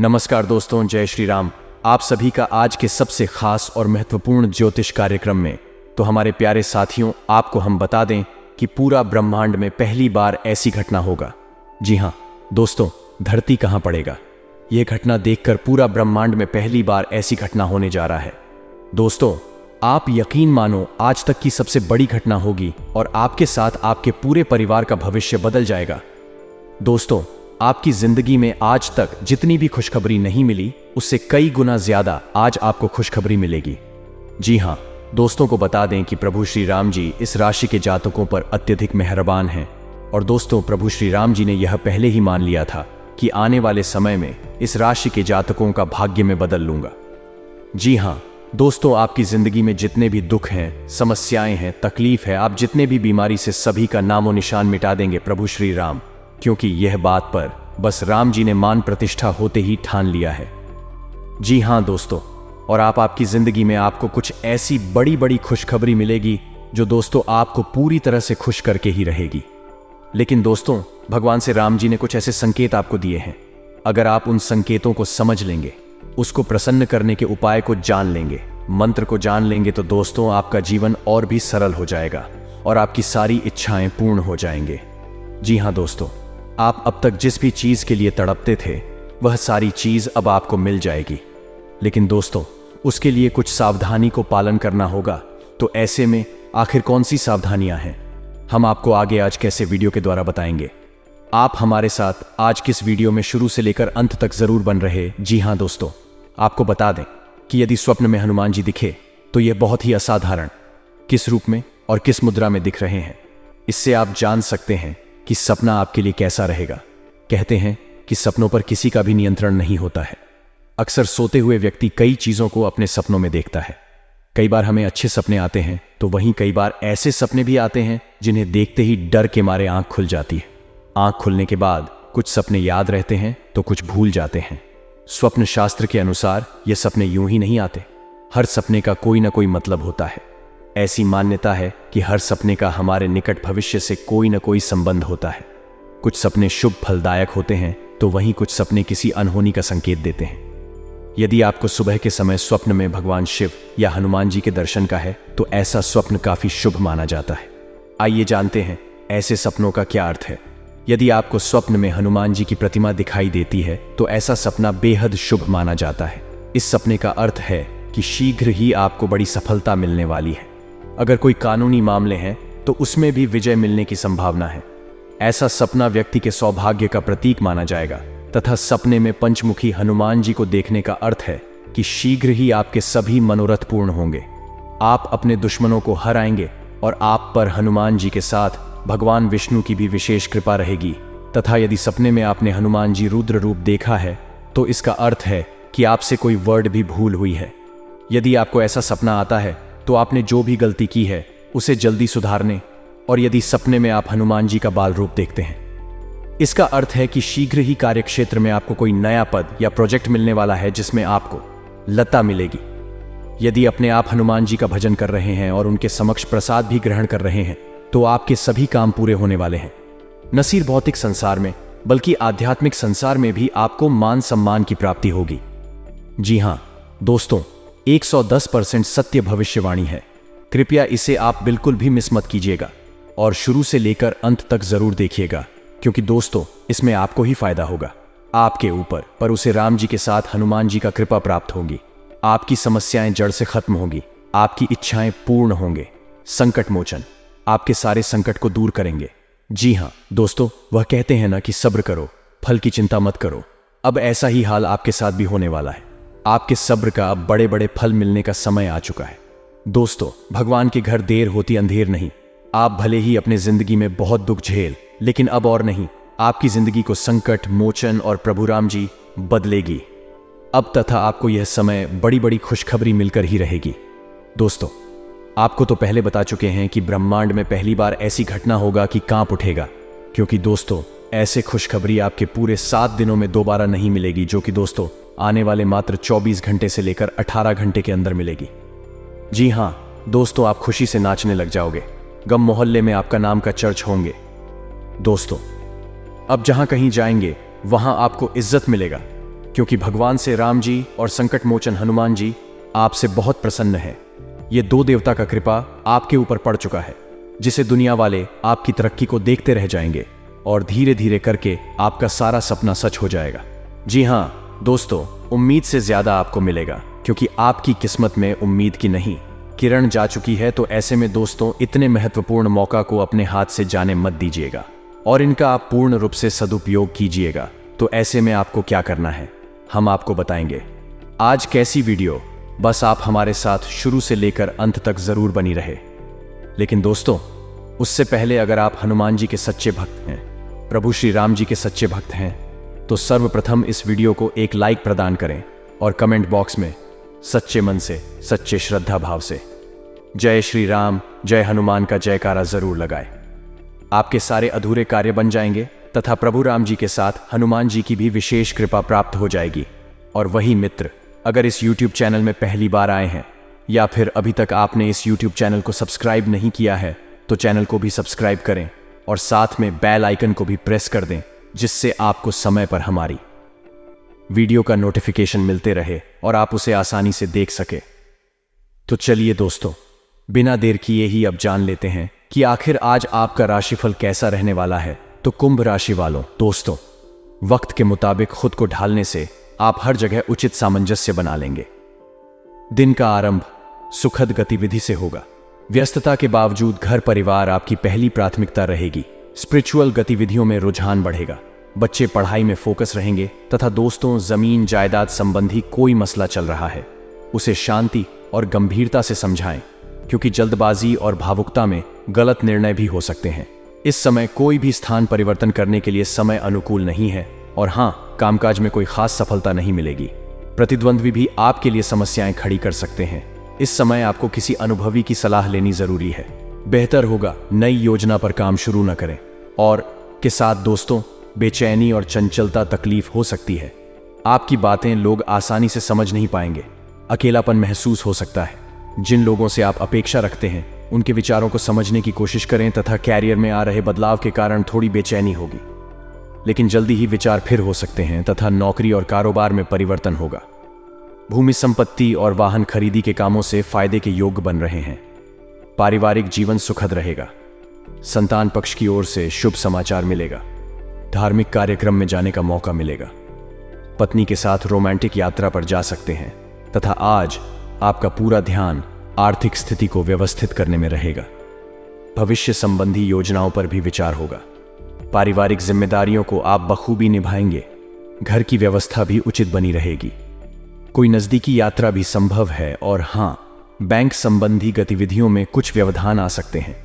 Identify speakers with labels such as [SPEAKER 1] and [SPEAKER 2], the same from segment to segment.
[SPEAKER 1] नमस्कार दोस्तों, जय श्री राम। आप सभी का आज के सबसे खास और महत्वपूर्ण ज्योतिष कार्यक्रम में। तो हमारे प्यारे साथियों, आपको हम बता दें कि पूरा ब्रह्मांड में पहली बार ऐसी घटना होगा। जी हाँ दोस्तों, धरती कहाँ पड़ेगा। यह घटना देखकर पूरा ब्रह्मांड में पहली बार ऐसी घटना होने जा रहा है। दोस्तों, आप यकीन मानो, आज तक की सबसे बड़ी घटना होगी और आपके साथ आपके पूरे परिवार का भविष्य बदल जाएगा। दोस्तों, आपकी जिंदगी में आज तक जितनी भी खुशखबरी नहीं मिली, उससे कई गुना ज्यादा आज आपको खुशखबरी मिलेगी। जी हाँ दोस्तों, को बता दें कि प्रभु श्री राम जी इस राशि के जातकों पर अत्यधिक मेहरबान हैं। और दोस्तों, प्रभु श्री राम जी ने यह पहले ही मान लिया था कि आने वाले समय में इस राशि के जातकों का भाग्य में बदल लूंगा। जी हाँ दोस्तों, आपकी जिंदगी में जितने भी दुख हैं, समस्याएं हैं, तकलीफ है, आप जितने भी बीमारी से, सभी का नामो निशान मिटा देंगे प्रभु श्री राम, क्योंकि यह बात पर बस राम जी ने मान प्रतिष्ठा होते ही ठान लिया है। जी हाँ दोस्तों, और आपकी जिंदगी में आपको कुछ ऐसी बड़ी बड़ी खुशखबरी मिलेगी जो दोस्तों आपको पूरी तरह से खुश करके ही रहेगी। लेकिन दोस्तों, भगवान से राम जी ने कुछ ऐसे संकेत आपको दिए हैं। अगर आप उन संकेतों को समझ लेंगे, उसको प्रसन्न करने के उपाय को जान लेंगे, मंत्र को जान लेंगे, तो दोस्तों आपका जीवन और भी सरल हो जाएगा और आपकी सारी इच्छाएं पूर्ण हो जाएंगे। जी हाँ दोस्तों, आप अब तक जिस भी चीज के लिए तड़पते थे, वह सारी चीज अब आपको मिल जाएगी। लेकिन दोस्तों, उसके लिए कुछ सावधानी को पालन करना होगा। तो ऐसे में आखिर कौन सी सावधानियां हैं, हम आपको आगे आज कैसे वीडियो के द्वारा बताएंगे। आप हमारे साथ आज किस वीडियो में शुरू से लेकर अंत तक जरूर बन रहे। जी हाँ दोस्तों, आपको बता दें कि यदि स्वप्न में हनुमान जी दिखे तो यह बहुत ही असाधारण, किस रूप में और किस मुद्रा में दिख रहे हैं, इससे आप जान सकते हैं कि सपना आपके लिए कैसा रहेगा। कहते हैं कि सपनों पर किसी का भी नियंत्रण नहीं होता है। अक्सर सोते हुए व्यक्ति कई चीजों को अपने सपनों में देखता है। कई बार हमें अच्छे सपने आते हैं, तो वहीं कई बार ऐसे सपने भी आते हैं जिन्हें देखते ही डर के मारे आंख खुल जाती है। आंख खुलने के बाद कुछ सपने याद रहते हैं तो कुछ भूल जाते हैं। स्वप्न शास्त्र के अनुसार ये सपने यूं ही नहीं आते। हर सपने का कोई ना कोई मतलब होता है। ऐसी मान्यता है कि हर सपने का हमारे निकट भविष्य से कोई न कोई संबंध होता है। कुछ सपने शुभ फलदायक होते हैं, तो वहीं कुछ सपने किसी अनहोनी का संकेत देते हैं। यदि आपको सुबह के समय स्वप्न में भगवान शिव या हनुमान जी के दर्शन का है, तो ऐसा स्वप्न काफी शुभ माना जाता है। आइए जानते हैं ऐसे सपनों का क्या अर्थ है। यदि आपको स्वप्न में हनुमान जी की प्रतिमा दिखाई देती है, तो ऐसा सपना बेहद शुभ माना जाता है। इस सपने का अर्थ है कि शीघ्र ही आपको बड़ी सफलता मिलने वाली है। अगर कोई कानूनी मामले हैं तो उसमें भी विजय मिलने की संभावना है। ऐसा सपना व्यक्ति के सौभाग्य का प्रतीक माना जाएगा तथा सपने में पंचमुखी हनुमान जी को देखने का अर्थ है कि शीघ्र ही आपके सभी मनोरथ पूर्ण होंगे। आप अपने दुश्मनों को हराएंगे और आप पर हनुमान जी के साथ भगवान विष्णु की भी विशेष कृपा रहेगी। तथा यदि सपने में आपने हनुमान जी रुद्र रूप देखा है, तो इसका अर्थ है कि आपसे कोई वर्ड भी भूल हुई है। यदि आपको ऐसा सपना आता है तो आपने जो भी गलती की है उसे जल्दी सुधारने, और यदि सपने में आप हनुमान जी का बाल रूप देखते हैं, इसका अर्थ है कि शीघ्र ही कार्यक्षेत्र में आपको कोई नया पद या प्रोजेक्ट मिलने वाला है जिसमें आपको लता मिलेगी। यदि अपने आप हनुमान जी का भजन कर रहे हैं और उनके समक्ष प्रसाद भी ग्रहण कर रहे हैं, तो आपके सभी काम पूरे होने वाले हैं। न सिर्फ भौतिक संसार में, बल्कि आध्यात्मिक संसार में भी आपको मान सम्मान की प्राप्ति होगी। जी हाँ दोस्तों, 110% सत्य भविष्यवाणी है। कृपया इसे आप बिल्कुल भी मिस मत कीजिएगा और शुरू से लेकर अंत तक जरूर देखिएगा, क्योंकि दोस्तों इसमें आपको ही फायदा होगा। आपके ऊपर पर उसे राम जी के साथ हनुमान जी का कृपा प्राप्त होगी। आपकी समस्याएं जड़ से खत्म होगी, आपकी इच्छाएं पूर्ण होंगे। संकट मोचन आपके सारे संकट को दूर करेंगे। जी हाँ दोस्तों, वह कहते हैं ना कि सब्र करो, फल की चिंता मत करो। अब ऐसा ही हाल आपके साथ भी होने वाला है। आपके सब्र का अब बड़े बड़े फल मिलने का समय आ चुका है। दोस्तों, भगवान के घर देर होती अंधेर नहीं। आप भले ही अपने जिंदगी में बहुत दुख झेल, लेकिन अब और नहीं। आपकी जिंदगी को संकट मोचन और प्रभु राम जी बदलेगी अब, तथा आपको यह समय बड़ी बड़ी खुशखबरी मिलकर ही रहेगी। दोस्तों, आपको तो पहले बता चुके हैं कि ब्रह्मांड में पहली बार ऐसी घटना होगा कि कांप उठेगा, क्योंकि दोस्तों ऐसे खुशखबरी आपके पूरे 7 दिनों में दोबारा नहीं मिलेगी, जो कि दोस्तों आने वाले मात्र 24 घंटे से लेकर 18 घंटे के अंदर मिलेगी। जी हाँ दोस्तों, आप खुशी से नाचने लग जाओगे। गम मोहल्ले में आपका नाम का चर्च होंगे। दोस्तों, अब जहां कहीं जाएंगे वहां आपको इज्जत मिलेगा। क्योंकि भगवान से राम जी और संकट मोचन हनुमान जी आपसे बहुत प्रसन्न हैं। ये दो देवता का कृपा आपके ऊपर पड़ चुका है, जिसे दुनिया वाले आपकी तरक्की को देखते रह जाएंगे और धीरे धीरे करके आपका सारा सपना सच हो जाएगा। जी हाँ दोस्तों, उम्मीद से ज्यादा आपको मिलेगा, क्योंकि आपकी किस्मत में उम्मीद की नहीं किरण जा चुकी है। तो ऐसे में दोस्तों, इतने महत्वपूर्ण मौका को अपने हाथ से जाने मत दीजिएगा और इनका आप पूर्ण रूप से सदुपयोग कीजिएगा। तो ऐसे में आपको क्या करना है, हम आपको बताएंगे। आज कैसी वीडियो, बस आप हमारे साथ शुरू से लेकर अंत तक जरूर बनी रहे। लेकिन दोस्तों, उससे पहले अगर आप हनुमान जी के सच्चे भक्त हैं, प्रभु श्री राम जी के सच्चे भक्त हैं, तो सर्वप्रथम इस वीडियो को एक लाइक प्रदान करें और कमेंट बॉक्स में सच्चे मन से, सच्चे श्रद्धा भाव से जय श्री राम, जय हनुमान का जयकारा जरूर लगाएं। आपके सारे अधूरे कार्य बन जाएंगे तथा प्रभु राम जी के साथ हनुमान जी की भी विशेष कृपा प्राप्त हो जाएगी। और वही मित्र, अगर इस YouTube चैनल में पहली बार आए हैं या फिर अभी तक आपने इस YouTube चैनल को सब्सक्राइब नहीं किया है, तो चैनल को भी सब्सक्राइब करें और साथ में बेल आइकन को भी प्रेस कर दें, जिससे आपको समय पर हमारी वीडियो का नोटिफिकेशन मिलते रहे और आप उसे आसानी से देख सके। तो चलिए दोस्तों, बिना देर किए ही अब जान लेते हैं कि आखिर आज आपका राशिफल कैसा रहने वाला है। तो कुंभ राशि वालों, दोस्तों, वक्त के मुताबिक खुद को ढालने से आप हर जगह उचित सामंजस्य बना लेंगे। दिन का आरंभ सुखद गतिविधि से होगा। व्यस्तता के बावजूद घर परिवार आपकी पहली प्राथमिकता रहेगी। स्पिरिचुअल गतिविधियों में रुझान बढ़ेगा। बच्चे पढ़ाई में फोकस रहेंगे तथा दोस्तों, जमीन जायदाद संबंधी कोई मसला चल रहा है, उसे शांति और गंभीरता से समझाएं, क्योंकि जल्दबाजी और भावुकता में गलत निर्णय भी हो सकते हैं। इस समय कोई भी स्थान परिवर्तन करने के लिए समय अनुकूल नहीं है और हाँ, कामकाज में कोई खास सफलता नहीं मिलेगी। प्रतिद्वंद्वी भी आपके लिए समस्याएं खड़ी कर सकते हैं। इस समय आपको किसी अनुभवी की सलाह लेनी जरूरी है। बेहतर होगा नई योजना पर काम शुरू न करें। और के साथ दोस्तों, बेचैनी और चंचलता तकलीफ हो सकती है। आपकी बातें लोग आसानी से समझ नहीं पाएंगे। अकेलापन महसूस हो सकता है। जिन लोगों से आप अपेक्षा रखते हैं, उनके विचारों को समझने की कोशिश करें तथा कैरियर में आ रहे बदलाव के कारण थोड़ी बेचैनी होगी, लेकिन जल्दी ही विचार फिर हो सकते हैं तथा नौकरी और कारोबार में परिवर्तन होगा। भूमि संपत्ति और वाहन खरीदी के कामों से फायदे के योग बन रहे हैं। पारिवारिक जीवन सुखद रहेगा। संतान पक्ष की ओर से शुभ समाचार मिलेगा। धार्मिक कार्यक्रम में जाने का मौका मिलेगा। पत्नी के साथ रोमांटिक यात्रा पर जा सकते हैं तथा आज आपका पूरा ध्यान आर्थिक स्थिति को व्यवस्थित करने में रहेगा। भविष्य संबंधी योजनाओं पर भी विचार होगा। पारिवारिक जिम्मेदारियों को आप बखूबी निभाएंगे। घर की व्यवस्था भी उचित बनी रहेगी। कोई नजदीकी यात्रा भी संभव है और हाँ, बैंक संबंधी गतिविधियों में कुछ व्यवधान आ सकते हैं।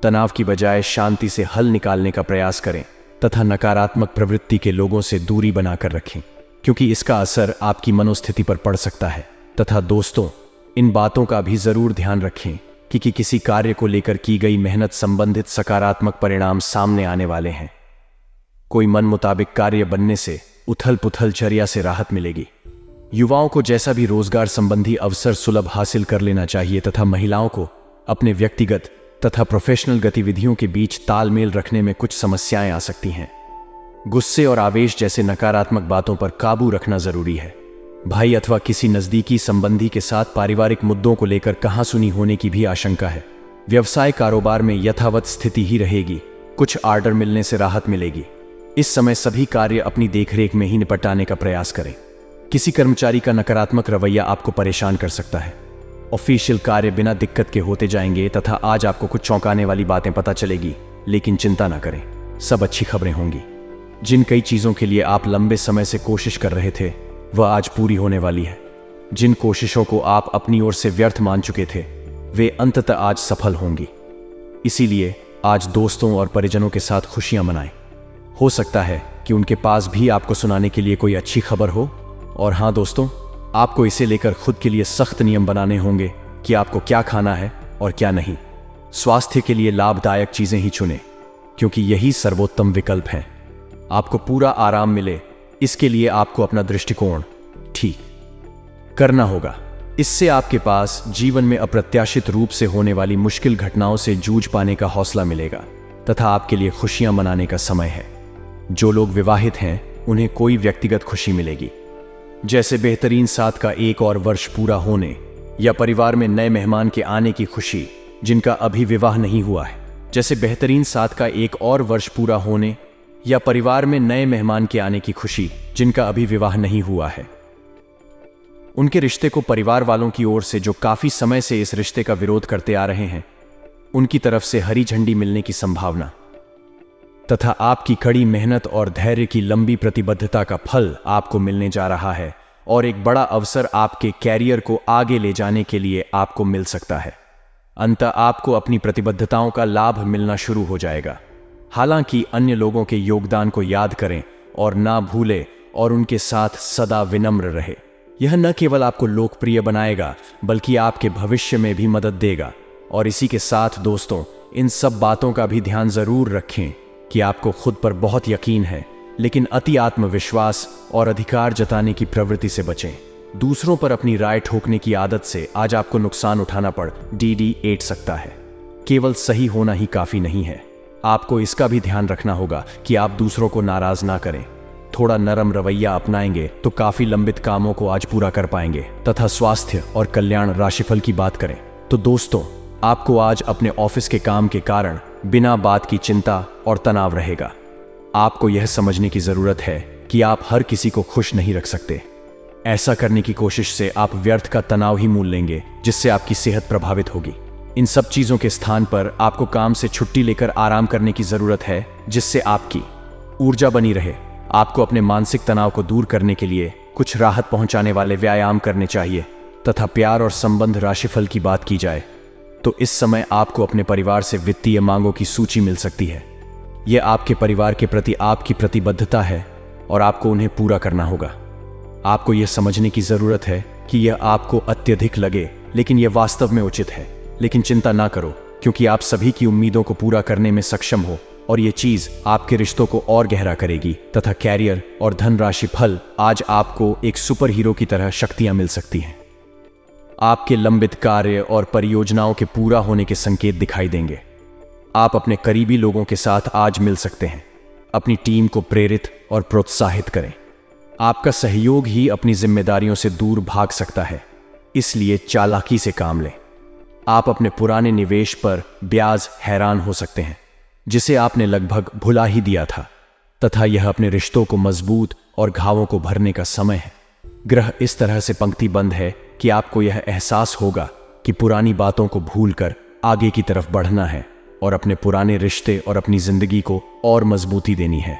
[SPEAKER 1] तनाव की बजाय शांति से हल निकालने का प्रयास करें तथा नकारात्मक प्रवृत्ति के लोगों से दूरी बनाकर रखें, क्योंकि इसका असर आपकी मनोस्थिति पर पड़ सकता है। तथा दोस्तों, इन बातों का भी जरूर ध्यान रखें कि किसी कार्य को लेकर की गई मेहनत संबंधित सकारात्मक परिणाम सामने आने वाले हैं। कोई मन मुताबिक कार्य बनने से उथल पुथल चर्या से राहत मिलेगी। युवाओं को जैसा भी रोजगार संबंधी अवसर सुलभ हासिल कर लेना चाहिए तथा महिलाओं को अपने व्यक्तिगत तथा प्रोफेशनल गतिविधियों के बीच तालमेल रखने में कुछ समस्याएं आ सकती हैं। गुस्से और आवेश जैसे नकारात्मक बातों पर काबू रखना जरूरी है। भाई अथवा किसी नजदीकी संबंधी के साथ पारिवारिक मुद्दों को लेकर कहासुनी होने की भी आशंका है। व्यवसाय कारोबार में यथावत स्थिति ही रहेगी। कुछ ऑर्डर मिलने से राहत मिलेगी। इस समय सभी कार्य अपनी देखरेख में ही निपटाने का प्रयास करें। किसी कर्मचारी का नकारात्मक रवैया आपको परेशान कर सकता है। ऑफिशियल कार्य बिना दिक्कत के होते जाएंगे तथा आज आपको कुछ चौंकाने वाली बातें पता चलेगी, लेकिन चिंता ना करें, सब अच्छी खबरें होंगी। जिन कई चीजों के लिए आप लंबे समय से कोशिश कर रहे थे, वह आज पूरी होने वाली है। जिन कोशिशों को आप अपनी ओर से व्यर्थ मान चुके थे, वे अंततः आज सफल होंगी। इसीलिए आज दोस्तों और परिजनों के साथ खुशियां मनाएं। हो सकता है कि उनके पास भी आपको सुनाने के लिए कोई अच्छी खबर हो। और हाँ दोस्तों, आपको इसे लेकर खुद के लिए सख्त नियम बनाने होंगे कि आपको क्या खाना है और क्या नहीं। स्वास्थ्य के लिए लाभदायक चीजें ही चुनें, क्योंकि यही सर्वोत्तम विकल्प है। आपको पूरा आराम मिले, इसके लिए आपको अपना दृष्टिकोण ठीक करना होगा। इससे आपके पास जीवन में अप्रत्याशित रूप से होने वाली मुश्किल घटनाओं से जूझ पाने का हौसला मिलेगा तथा आपके लिए खुशियां मनाने का समय है। जो लोग विवाहित हैं, उन्हें कोई व्यक्तिगत खुशी मिलेगी। जैसे बेहतरीन साथ का एक और वर्ष पूरा होने, या परिवार में नए मेहमान के आने की खुशी जिनका अभी विवाह नहीं हुआ है। जैसे बेहतरीन साथ का एक और वर्ष पूरा होने, या परिवार में नए मेहमान के आने की खुशी जिनका अभी विवाह नहीं हुआ है। उनके रिश्ते को परिवार वालों की ओर से जो काफी समय से इस रिश्ते का विरोध करते आ रहे हैं, उनकी तरफ से हरी झंडी मिलने की संभावना, तथा आपकी कड़ी मेहनत और धैर्य की लंबी प्रतिबद्धता का फल आपको मिलने जा रहा है, और एक बड़ा अवसर आपके कैरियर को आगे ले जाने के लिए आपको मिल सकता है। अंततः आपको अपनी प्रतिबद्धताओं का लाभ मिलना शुरू हो जाएगा। हालांकि अन्य लोगों के योगदान को याद करें और ना भूलें, और उनके साथ सदा विनम्र रहे। यह न केवल आपको लोकप्रिय बनाएगा बल्कि आपके भविष्य में भी मदद देगा। और इसी के साथ दोस्तों, इन सब बातों का भी ध्यान जरूर रखें कि आपको खुद पर बहुत यकीन है, लेकिन अति आत्मविश्वास और अधिकार जताने की प्रवृत्ति से बचें। दूसरों पर अपनी राय ठोकने की आदत से आज आपको नुकसान उठाना पड़ DD8 सकता है। केवल सही होना ही काफी नहीं है, आपको इसका भी ध्यान रखना होगा कि आप दूसरों को नाराज ना करें। थोड़ा नरम रवैया अपनाएंगे तो काफी लंबित कामों को आज पूरा कर पाएंगे। तथा स्वास्थ्य और कल्याण राशिफल की बात करें तो दोस्तों, आपको आज अपने ऑफिस के काम के कारण बिना बात की चिंता और तनाव रहेगा। आपको यह समझने की जरूरत है कि आप हर किसी को खुश नहीं रख सकते। ऐसा करने की कोशिश से आप व्यर्थ का तनाव ही मोल लेंगे, जिससे आपकी सेहत प्रभावित होगी। इन सब चीजों के स्थान पर आपको काम से छुट्टी लेकर आराम करने की जरूरत है, जिससे आपकी ऊर्जा बनी रहे। आपको अपने मानसिक तनाव को दूर करने के लिए कुछ राहत पहुंचाने वाले व्यायाम करने चाहिए। तथा प्यार और संबंध राशिफल की बात की जाए तो इस समय आपको अपने परिवार से वित्तीय मांगों की सूची मिल सकती है। यह आपके परिवार के प्रति आपकी प्रतिबद्धता है और आपको उन्हें पूरा करना होगा। आपको यह समझने की जरूरत है कि यह आपको अत्यधिक लगे, लेकिन यह वास्तव में उचित है। लेकिन चिंता ना करो, क्योंकि आप सभी की उम्मीदों को पूरा करने में सक्षम हो, और यह चीज आपके रिश्तों को और गहरा करेगी। तथा कैरियर और धनराशि फल, आज आपको एक सुपर हीरो की तरह शक्तियां मिल सकती हैं। आपके लंबित कार्य और परियोजनाओं के पूरा होने के संकेत दिखाई देंगे। आप अपने करीबी लोगों के साथ आज मिल सकते हैं। अपनी टीम को प्रेरित और प्रोत्साहित करें। आपका सहयोग ही अपनी जिम्मेदारियों से दूर भाग सकता है, इसलिए चालाकी से काम लें। आप अपने पुराने निवेश पर ब्याज हैरान हो सकते हैं, जिसे आपने लगभग भुला ही दिया था। तथा यह अपने रिश्तों को मजबूत और घावों को भरने का समय है। ग्रह इस तरह से पंक्तिबंद है कि आपको यह एहसास होगा कि पुरानी बातों को भूलकर आगे की तरफ बढ़ना है और अपने पुराने रिश्ते और अपनी जिंदगी को और मजबूती देनी है।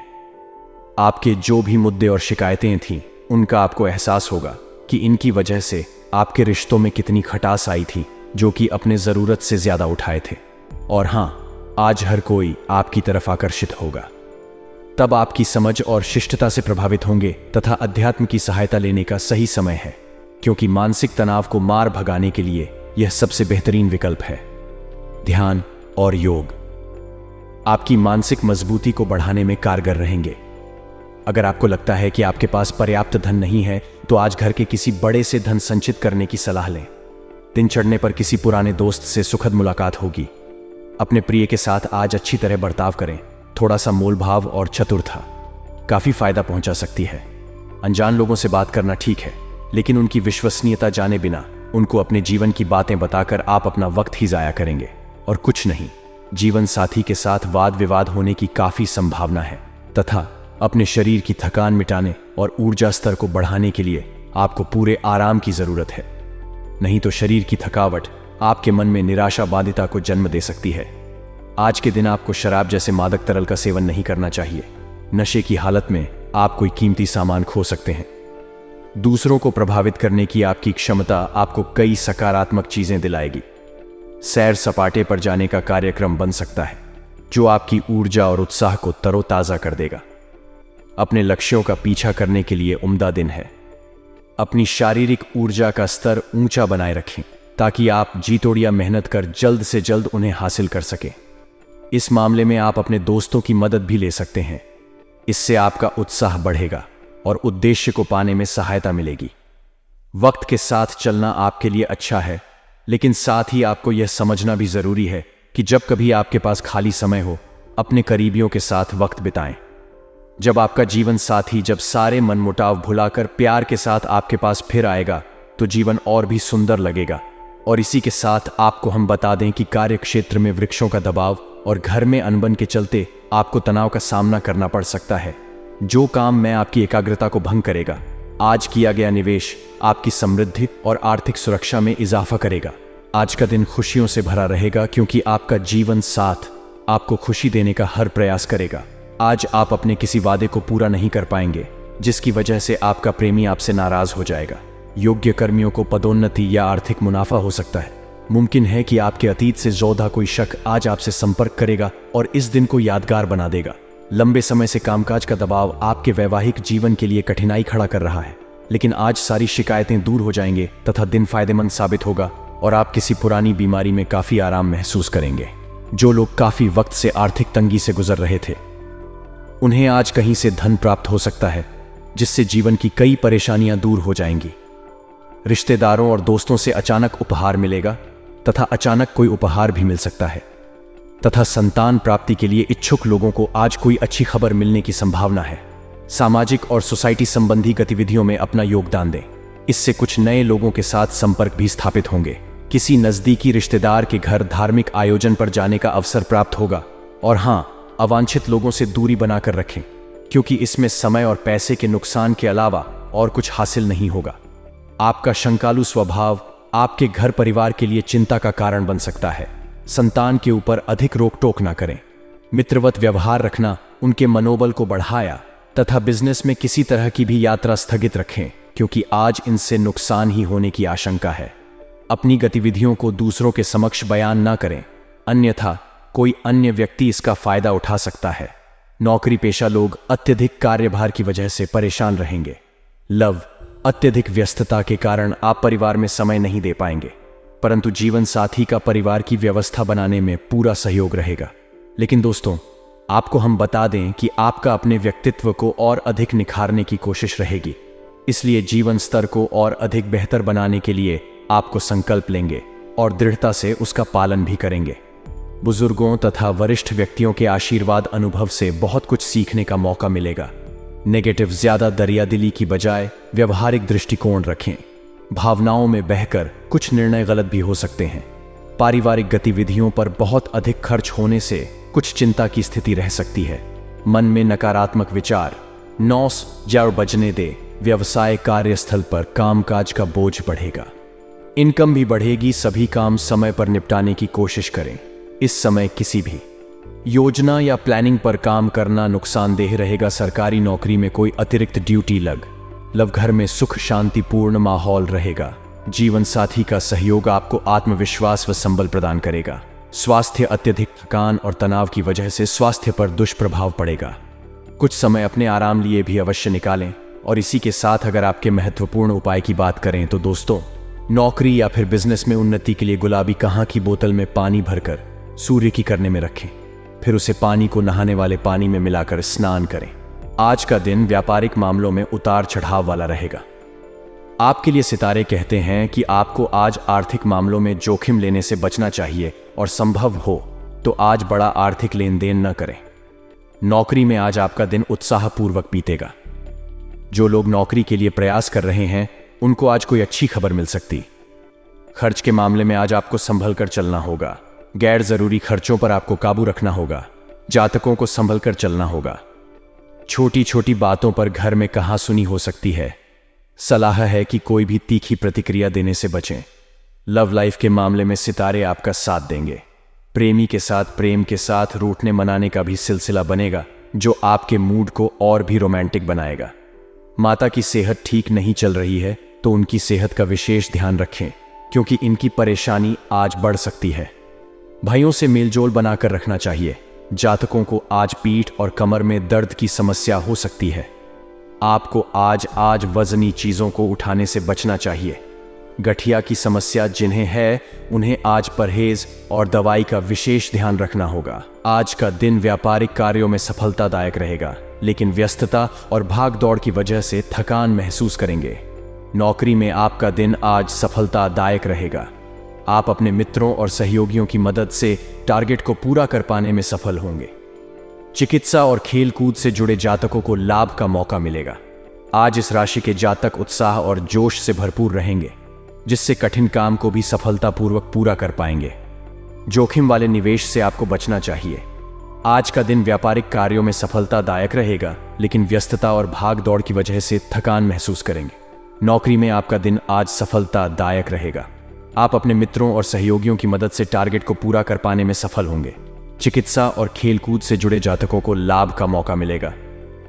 [SPEAKER 1] आपके जो भी मुद्दे और शिकायतें थीं, उनका आपको एहसास होगा कि इनकी वजह से आपके रिश्तों में कितनी खटास आई थी, जो कि अपने जरूरत से ज्यादा उठाए थे। और हाँ, आज हर कोई आपकी तरफ आकर्षित होगा। तब आपकी समझ और शिष्टता से प्रभावित होंगे तथा अध्यात्म की सहायता लेने का सही समय है, क्योंकि मानसिक तनाव को मार भगाने के लिए यह सबसे बेहतरीन विकल्प है। ध्यान और योग आपकी मानसिक मजबूती को बढ़ाने में कारगर रहेंगे। अगर आपको लगता है कि आपके पास पर्याप्त धन नहीं है, तो आज घर के किसी बड़े से धन संचित करने की सलाह लें। दिन चढ़ने पर किसी पुराने दोस्त से सुखद मुलाकात होगी। अपने प्रिय के साथ आज अच्छी तरह बर्ताव करें। थोड़ा सा मोलभाव और चतुरता काफी फायदा पहुंचा सकती है। अनजान लोगों से बात करना ठीक है, लेकिन उनकी विश्वसनीयता जाने बिना उनको अपने जीवन की बातें बताकर आप अपना वक्त ही जाया करेंगे और कुछ नहीं। जीवन साथी के साथ वाद विवाद होने की काफी संभावना है। तथा अपने शरीर की थकान मिटाने और ऊर्जा स्तर को बढ़ाने के लिए आपको पूरे आराम की जरूरत है। नहीं तो शरीर की थकावट आपके मन में निराशा बाधिता को जन्म दे सकती है। आज के दिन आपको शराब जैसे मादक तरल का सेवन नहीं करना चाहिए। नशे की हालत में आप कोई कीमती सामान खो सकते हैं। दूसरों को प्रभावित करने की आपकी क्षमता आपको कई सकारात्मक चीजें दिलाएगी। सैर सपाटे पर जाने का कार्यक्रम बन सकता है, जो आपकी ऊर्जा और उत्साह को तरोताजा कर देगा। अपने लक्ष्यों का पीछा करने के लिए उम्दा दिन है। अपनी शारीरिक ऊर्जा का स्तर ऊंचा बनाए रखें, ताकि आप जी तोड़िया मेहनत कर जल्द से जल्द उन्हें हासिल कर सकें। इस मामले में आप अपने दोस्तों की मदद भी ले सकते हैं। इससे आपका उत्साह बढ़ेगा और उद्देश्य को पाने में सहायता मिलेगी। वक्त के साथ चलना आपके लिए अच्छा है, लेकिन साथ ही आपको यह समझना भी जरूरी है कि जब कभी आपके पास खाली समय हो, अपने करीबियों के साथ वक्त बिताएं। जब आपका जीवन साथी जब सारे मनमुटाव भुलाकर प्यार के साथ आपके पास फिर आएगा तो जीवन और भी सुंदर लगेगा। और इसी के साथ आपको हम बता दें कि कार्य क्षेत्र में वृक्षों का दबाव और घर में अनबन के चलते आपको तनाव का सामना करना पड़ सकता है। जो काम में आपकी एकाग्रता को भंग करेगा, आज किया गया निवेश आपकी समृद्धि और आर्थिक सुरक्षा में इजाफा करेगा। आज का दिन खुशियों से भरा रहेगा क्योंकि आपका जीवन साथ आपको खुशी देने का हर प्रयास करेगा। आज आप अपने किसी वादे को पूरा नहीं कर पाएंगे जिसकी वजह से आपका प्रेमी आपसे नाराज हो जाएगा। योग्य कर्मियों को पदोन्नति या आर्थिक मुनाफा हो सकता है। मुमकिन है कि आपके अतीत से जोधा कोई शख्स आज आपसे संपर्क करेगा और इस दिन को यादगार बना देगा। लंबे समय से कामकाज का दबाव आपके वैवाहिक जीवन के लिए कठिनाई खड़ा कर रहा है, लेकिन आज सारी शिकायतें दूर हो जाएंगे तथा दिन फायदेमंद साबित होगा और आप किसी पुरानी बीमारी में काफी आराम महसूस करेंगे। जो लोग काफी वक्त से आर्थिक तंगी से गुजर रहे थे, उन्हें आज कहीं से धन प्राप्त हो सकता है जिससे जीवन की कई परेशानियां दूर हो जाएंगी। रिश्तेदारों और दोस्तों से अचानक उपहार मिलेगा तथा अचानक कोई उपहार भी मिल सकता है तथा संतान प्राप्ति के लिए इच्छुक लोगों को आज कोई अच्छी खबर मिलने की संभावना है। सामाजिक और सोसाइटी संबंधी गतिविधियों में अपना योगदान दें, इससे कुछ नए लोगों के साथ संपर्क भी स्थापित होंगे। किसी नजदीकी रिश्तेदार के घर धार्मिक आयोजन पर जाने का अवसर प्राप्त होगा। और हां, अवांछित लोगों से दूरी बनाकर रखें क्योंकि इसमें समय और पैसे के नुकसान के अलावा और कुछ हासिल नहीं होगा। आपका शंकालु स्वभाव आपके घर परिवार के लिए चिंता का कारण बन सकता है। संतान के ऊपर अधिक रोक टोक ना करें। मित्रवत व्यवहार रखना उनके मनोबल को बढ़ाया तथा बिजनेस में किसी तरह की भी यात्रा स्थगित रखें क्योंकि आज इनसे नुकसान ही होने की आशंका है। अपनी गतिविधियों को दूसरों के समक्ष बयान ना करें, अन्यथा कोई अन्य व्यक्ति इसका फायदा उठा सकता है। नौकरी पेशा लोग अत्यधिक कार्यभार की वजह से परेशान रहेंगे। लव, अत्यधिक व्यस्तता के कारण आप परिवार में समय नहीं दे पाएंगे, परंतु जीवन साथी का परिवार की व्यवस्था बनाने में पूरा सहयोग रहेगा। लेकिन दोस्तों, आपको हम बता दें कि आपका अपने व्यक्तित्व को और अधिक निखारने की कोशिश रहेगी, इसलिए जीवन स्तर को और अधिक बेहतर बनाने के लिए आपको संकल्प लेंगे और दृढ़ता से उसका पालन भी करेंगे। बुजुर्गों तथा वरिष्ठ व्यक्तियों के आशीर्वाद अनुभव से बहुत कुछ सीखने का मौका मिलेगा। नेगेटिव ज्यादा दरियादिली की बजाय व्यवहारिक दृष्टिकोण रखें। भावनाओं में बहकर कुछ निर्णय गलत भी हो सकते हैं। पारिवारिक गतिविधियों पर बहुत अधिक खर्च होने से कुछ चिंता की स्थिति रह सकती है। मन में नकारात्मक विचार 9 बजने दे। व्यवसाय कार्यस्थल पर कामकाज का बोझ बढ़ेगा, इनकम भी बढ़ेगी। सभी काम समय पर निपटाने की कोशिश करें। इस समय किसी भी योजना या प्लानिंग पर काम करना नुकसानदेह रहेगा। सरकारी नौकरी में कोई अतिरिक्त ड्यूटी लव घर में सुख शांतिपूर्ण माहौल रहेगा। जीवन साथी का सहयोग आपको आत्मविश्वास व संबल प्रदान करेगा। स्वास्थ्य, अत्यधिक थकान और तनाव की वजह से स्वास्थ्य पर दुष्प्रभाव पड़ेगा। कुछ समय अपने आराम लिए भी अवश्य निकालें। और इसी के साथ अगर आपके महत्वपूर्ण उपाय की बात करें तो दोस्तों, नौकरी या फिर बिजनेस में उन्नति के लिए गुलाबी कहाँ की बोतल में पानी भरकर सूर्य की करने में रखें, फिर उसे पानी को नहाने वाले पानी में मिलाकर स्नान करें। आज का दिन व्यापारिक मामलों में उतार चढ़ाव वाला रहेगा। आपके लिए सितारे कहते हैं कि आपको आज आर्थिक मामलों में जोखिम लेने से बचना चाहिए और संभव हो तो आज बड़ा आर्थिक लेन देन न करें। नौकरी में आज आपका दिन उत्साहपूर्वक बीतेगा। जो लोग नौकरी के लिए प्रयास कर रहे हैं उनको आज कोई अच्छी खबर मिल सकती। खर्च के मामले में आज आपको संभल कर चलना होगा। गैर जरूरी खर्चों पर आपको काबू रखना होगा। जातकों को संभल कर चलना होगा। छोटी छोटी बातों पर घर में कहासुनी हो सकती है। सलाह है कि कोई भी तीखी प्रतिक्रिया देने से बचें। लव लाइफ के मामले में सितारे आपका साथ देंगे। प्रेमी के साथ प्रेम के साथ रूठने मनाने का भी सिलसिला बनेगा जो आपके मूड को और भी रोमांटिक बनाएगा। माता की सेहत ठीक नहीं चल रही है तो उनकी सेहत का विशेष ध्यान रखें क्योंकि इनकी परेशानी आज बढ़ सकती है। भाइयों से मेलजोल बनाकर रखना चाहिए। जातकों को आज पीठ और कमर में दर्द की समस्या हो सकती है। आपको आज वजनी चीजों को उठाने से बचना चाहिए। गठिया की समस्या जिन्हें है उन्हें आज परहेज और दवाई का विशेष ध्यान रखना होगा। आज का दिन व्यापारिक कार्यों में सफलतादायक रहेगा, लेकिन व्यस्तता और भाग दौड़ की वजह से थकान महसूस करेंगे। नौकरी में आपका दिन आज सफलतादायक रहेगा। आप अपने मित्रों और सहयोगियों की मदद से टारगेट को पूरा कर पाने में सफल होंगे। चिकित्सा और खेल कूद से जुड़े जातकों को लाभ का मौका मिलेगा। आज इस राशि के जातक उत्साह और जोश से भरपूर रहेंगे, जिससे कठिन काम को भी सफलतापूर्वक पूरा कर पाएंगे। जोखिम वाले निवेश से आपको बचना चाहिए। आज का दिन व्यापारिक कार्यों में सफलतादायक रहेगा, लेकिन व्यस्तता और भाग दौड़ की वजह से थकान महसूस करेंगे। नौकरी में आपका दिन आज सफलतादायक रहेगा। आप अपने मित्रों और सहयोगियों की मदद से टारगेट को पूरा कर पाने में सफल होंगे। चिकित्सा और खेलकूद से जुड़े जातकों को लाभ का मौका मिलेगा।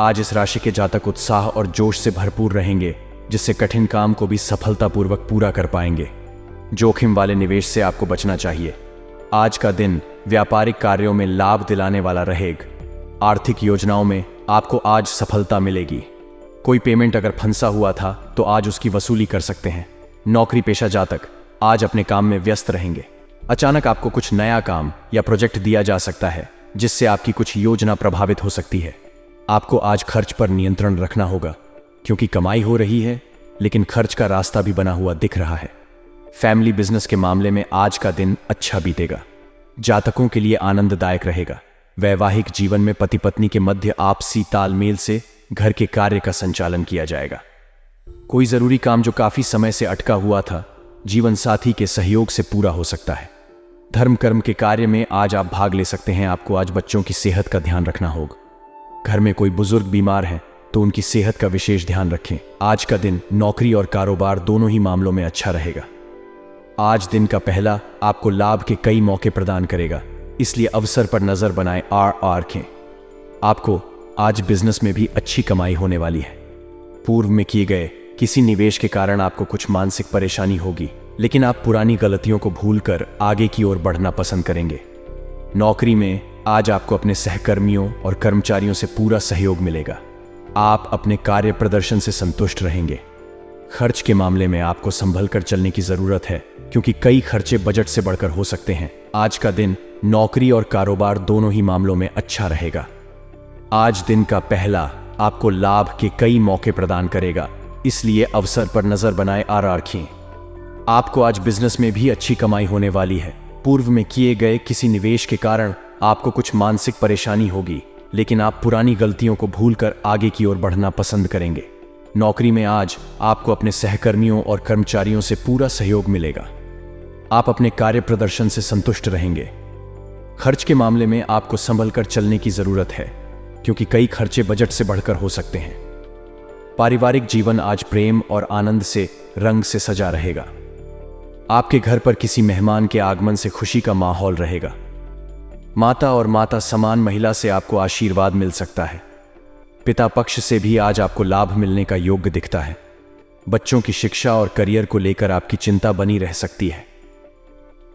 [SPEAKER 1] आज इस राशि के जातक उत्साह और जोश से भरपूर रहेंगे, जिससे कठिन काम को भी सफलतापूर्वक पूरा कर पाएंगे। जोखिम वाले निवेश से आपको बचना चाहिए। आज का दिन व्यापारिक कार्यों में लाभ दिलाने वाला रहेगा। आर्थिक योजनाओं में आपको आज सफलता मिलेगी। कोई पेमेंट अगर फंसा हुआ था तो आज उसकी वसूली कर सकते हैं। नौकरी पेशा जातक आज अपने काम में व्यस्त रहेंगे। अचानक आपको कुछ नया काम या प्रोजेक्ट दिया जा सकता है, जिससे आपकी कुछ योजना प्रभावित हो सकती है। आपको आज खर्च पर नियंत्रण रखना होगा, क्योंकि कमाई हो रही है लेकिन खर्च का रास्ता भी बना हुआ दिख रहा है। फैमिली बिजनेस के मामले में आज का दिन अच्छा बीतेगा। जातकों के लिए आनंददायक रहेगा। वैवाहिक जीवन में पति पत्नी के मध्य आपसी तालमेल से घर के कार्य का संचालन किया जाएगा। कोई जरूरी काम जो काफी समय से अटका हुआ था, जीवन साथी के सहयोग से पूरा हो सकता है। धर्म कर्म के कार्य में आज आप भाग ले सकते हैं। आपको आज बच्चों की सेहत का ध्यान रखना होगा। घर में कोई बुजुर्ग बीमार है तो उनकी सेहत का विशेष ध्यान रखें। आज का दिन नौकरी और कारोबार दोनों ही मामलों में अच्छा रहेगा। आज दिन का पहला आपको लाभ के कई मौके प्रदान करेगा, इसलिए अवसर पर नजर बनाएं और रखें। आपको आज बिजनेस में भी अच्छी कमाई होने वाली है। पूर्व में किए गए किसी निवेश के कारण आपको कुछ मानसिक परेशानी होगी, लेकिन आप पुरानी गलतियों को भूलकर आगे की ओर बढ़ना पसंद करेंगे। नौकरी में आज आपको अपने सहकर्मियों और कर्मचारियों से पूरा सहयोग मिलेगा। आप अपने कार्य प्रदर्शन से संतुष्ट रहेंगे। खर्च के मामले में आपको संभल कर चलने की जरूरत है, क्योंकि कई खर्चे बजट से बढ़कर हो सकते हैं। आज का दिन नौकरी और कारोबार दोनों ही मामलों में अच्छा रहेगा। आज दिन का पहला आपको लाभ के कई मौके प्रदान करेगा, इसलिए अवसर पर नजर बनाए और रखें। आपको आज बिजनेस में भी अच्छी कमाई होने वाली है। पूर्व में किए गए किसी निवेश के कारण आपको कुछ मानसिक परेशानी होगी, लेकिन आप पुरानी गलतियों को भूलकर आगे की ओर बढ़ना पसंद करेंगे। नौकरी में आज आपको अपने सहकर्मियों और कर्मचारियों से पूरा सहयोग मिलेगा। आप अपने कार्य प्रदर्शन से संतुष्ट रहेंगे। खर्च के मामले में आपको संभल कर चलने की जरूरत है, क्योंकि कई खर्चे बजट से बढ़कर हो सकते हैं। पारिवारिक जीवन आज प्रेम और आनंद से रंग से सजा रहेगा। आपके घर पर किसी मेहमान के आगमन से खुशी का माहौल रहेगा। माता और माता समान महिला से आपको आशीर्वाद मिल सकता है। पिता पक्ष से भी आज आपको लाभ मिलने का योग्य दिखता है। बच्चों की शिक्षा और करियर को लेकर आपकी चिंता बनी रह सकती है।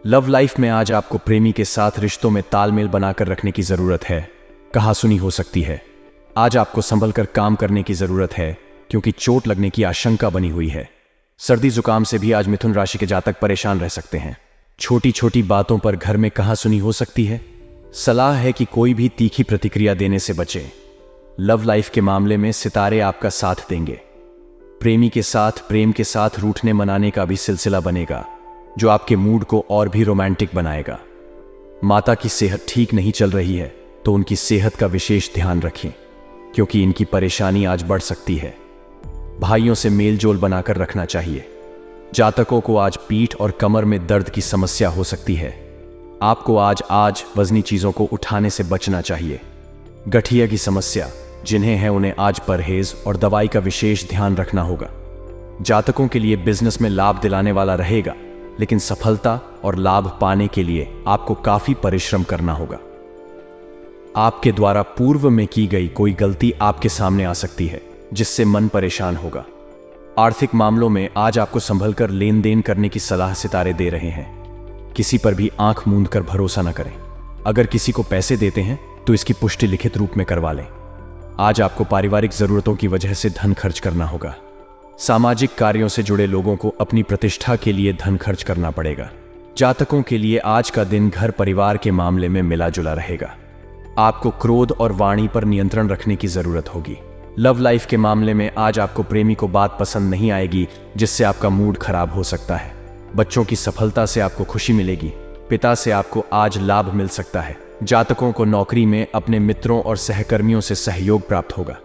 [SPEAKER 1] लव लाइफ में आज आपको प्रेमी के साथ रिश्तों में तालमेल बनाकर रखने की जरूरत है। कहासुनी हो सकती है। आज आपको संभल कर काम करने की जरूरत है, क्योंकि चोट लगने की आशंका बनी हुई है। सर्दी जुकाम से भी आज मिथुन राशि के जातक परेशान रह सकते हैं। छोटी छोटी बातों पर घर में कहासुनी हो सकती है। सलाह है कि कोई भी तीखी प्रतिक्रिया देने से बचें। लव लाइफ के मामले में सितारे आपका साथ देंगे। प्रेमी के साथ प्रेम के साथ रूठने मनाने का भी सिलसिला बनेगा, जो आपके मूड को और भी रोमांटिक बनाएगा। माता की सेहत ठीक नहीं चल रही है तो उनकी सेहत का विशेष ध्यान रखें, क्योंकि इनकी परेशानी आज बढ़ सकती है। भाइयों से मेलजोल बनाकर रखना चाहिए। जातकों को आज पीठ और कमर में दर्द की समस्या हो सकती है। आपको आज वजनी चीजों को उठाने से बचना चाहिए। गठिया की समस्या जिन्हें है उन्हें आज परहेज और दवाई का विशेष ध्यान रखना होगा। जातकों के लिए बिजनेस में लाभ दिलाने वाला रहेगा, लेकिन सफलता और लाभ पाने के लिए आपको काफी परिश्रम करना होगा। आपके द्वारा पूर्व में की गई कोई गलती आपके सामने आ सकती है, जिससे मन परेशान होगा। आर्थिक मामलों में आज आपको संभल कर लेन देन करने की सलाह सितारे दे रहे हैं। किसी पर भी आंख मूंद कर भरोसा न करें। अगर किसी को पैसे देते हैं तो इसकी पुष्टि लिखित रूप में करवा लें। आज आपको पारिवारिक जरूरतों की वजह से धन खर्च करना होगा। सामाजिक कार्यों से जुड़े लोगों को अपनी प्रतिष्ठा के लिए धन खर्च करना पड़ेगा। जातकों के लिए आज का दिन घर परिवार के मामले में मिला जुला रहेगा। आपको क्रोध और वाणी पर नियंत्रण रखने की जरूरत होगी। लव लाइफ के मामले में आज आपको प्रेमी को बात पसंद नहीं आएगी, जिससे आपका मूड खराब हो सकता है। बच्चों की सफलता से आपको खुशी मिलेगी। पिता से आपको आज लाभ मिल सकता है। जातकों को नौकरी में अपने मित्रों और सहकर्मियों से सहयोग प्राप्त होगा।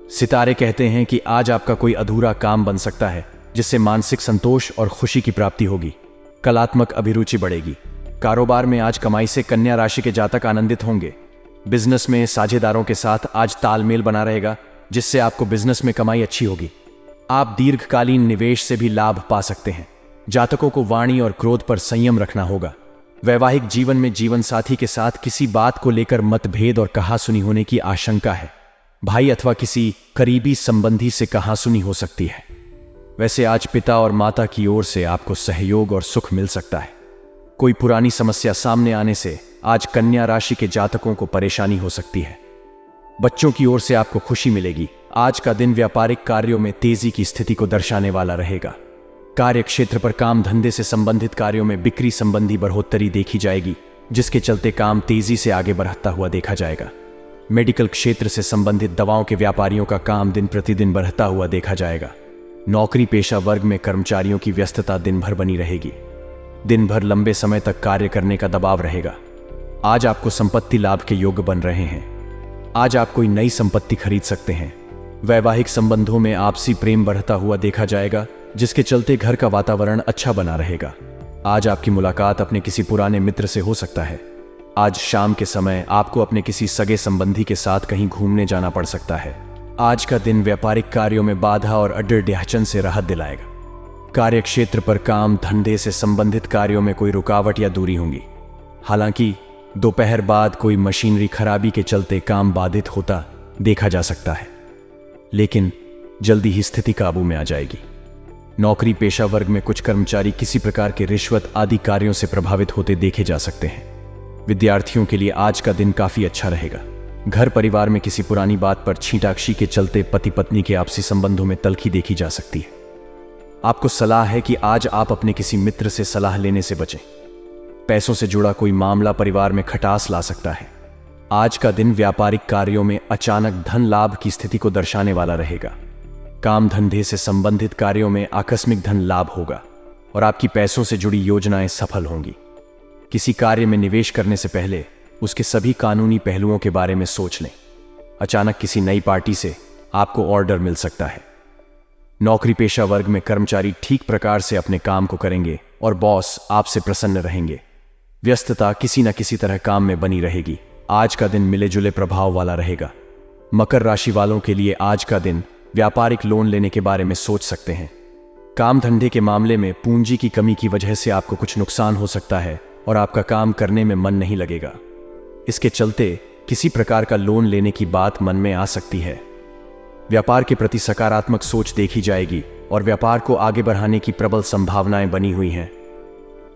[SPEAKER 1] सितारे कहते हैं कि आज आपका कोई अधूरा काम बन सकता है जिससे मानसिक संतोष और खुशी की प्राप्ति होगी। कलात्मक अभिरुचि बढ़ेगी। कारोबार में आज कमाई से कन्या राशि के जातक आनंदित होंगे। बिजनेस में साझेदारों के साथ आज तालमेल बना रहेगा, जिससे आपको बिजनेस में कमाई अच्छी होगी। आप दीर्घकालीन निवेश से भी लाभ पा सकते हैं। जातकों को वाणी और क्रोध पर संयम रखना होगा। वैवाहिक जीवन में जीवन साथी के साथ किसी बात को लेकर मतभेद और कहासुनी होने की आशंका है। भाई अथवा किसी करीबी संबंधी से कहासुनी हो सकती है। वैसे आज पिता और माता की ओर से आपको सहयोग और सुख मिल सकता है। कोई पुरानी समस्या सामने आने से आज कन्या राशि के जातकों को परेशानी हो सकती है। बच्चों की ओर से आपको खुशी मिलेगी। आज का दिन व्यापारिक कार्यों में तेजी की स्थिति को दर्शाने वाला रहेगा। कार्य क्षेत्र पर काम धंधे से संबंधित कार्यों में बिक्री संबंधी बढ़ोतरी देखी जाएगी, जिसके चलते काम तेजी से आगे बढ़ता हुआ देखा जाएगा। मेडिकल क्षेत्र से संबंधित दवाओं के व्यापारियों का काम दिन प्रतिदिन बढ़ता हुआ देखा जाएगा। नौकरी पेशा वर्ग में कर्मचारियों की व्यस्तता दिन भर बनी रहेगी। दिन भर लंबे समय तक कार्य करने का दबाव रहेगा। आज आपको संपत्ति लाभ के योग बन रहे हैं। आज आप कोई नई संपत्ति खरीद सकते हैं। वैवाहिक संबंधों में आपसी प्रेम बढ़ता हुआ देखा जाएगा, जिसके चलते घर का वातावरण अच्छा बना रहेगा। आज आपकी मुलाकात अपने किसी पुराने मित्र से हो सकता है। आज शाम के समय आपको अपने किसी सगे संबंधी के साथ कहीं घूमने जाना पड़ सकता है। आज का दिन व्यापारिक कार्यों में बाधा और अड़चन से राहत दिलाएगा। कार्य क्षेत्र पर काम धंधे से संबंधित कार्यों में कोई रुकावट या दूरी होंगी। हालांकि दोपहर बाद कोई मशीनरी खराबी के चलते काम बाधित होता देखा जा सकता है, लेकिन जल्दी ही स्थिति काबू में आ जाएगी। नौकरी पेशा वर्ग में कुछ कर्मचारी किसी प्रकार के रिश्वत आदि कार्यों से प्रभावित होते देखे जा सकते हैं। विद्यार्थियों के लिए आज का दिन काफी अच्छा रहेगा। घर परिवार में किसी पुरानी बात पर छींटाक्षी के चलते पति पत्नी के आपसी संबंधों में तल्खी देखी जा सकती है। आपको सलाह है कि आज आप अपने किसी मित्र से सलाह लेने से बचें। पैसों से जुड़ा कोई मामला परिवार में खटास ला सकता है। आज का दिन व्यापारिक कार्यों में अचानक धन लाभ की स्थिति को दर्शाने वाला रहेगा। काम धंधे से संबंधित कार्यों में आकस्मिक धन लाभ होगा और आपकी पैसों से जुड़ी योजनाएं सफल होंगी। किसी कार्य में निवेश करने से पहले उसके सभी कानूनी पहलुओं के बारे में सोच लें। अचानक किसी नई पार्टी से आपको ऑर्डर मिल सकता है। नौकरी पेशा वर्ग में कर्मचारी ठीक प्रकार से अपने काम को करेंगे और बॉस आपसे प्रसन्न रहेंगे। व्यस्तता किसी न किसी तरह काम में बनी रहेगी। आज का दिन मिले जुले प्रभाव वाला रहेगा। मकर राशि वालों के लिए आज का दिन व्यापारिक लोन लेने के बारे में सोच सकते हैं। काम धंधे के मामले में पूंजी की कमी की वजह से आपको कुछ नुकसान हो सकता है और आपका काम करने में मन नहीं लगेगा। इसके चलते किसी प्रकार का लोन लेने की बात मन में आ सकती है। व्यापार के प्रति सकारात्मक सोच देखी जाएगी और व्यापार को आगे बढ़ाने की प्रबल संभावनाएं बनी हुई हैं।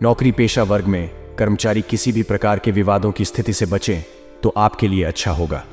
[SPEAKER 1] नौकरी पेशा वर्ग में कर्मचारी किसी भी प्रकार के विवादों की स्थिति से बचें तो आपके लिए अच्छा होगा।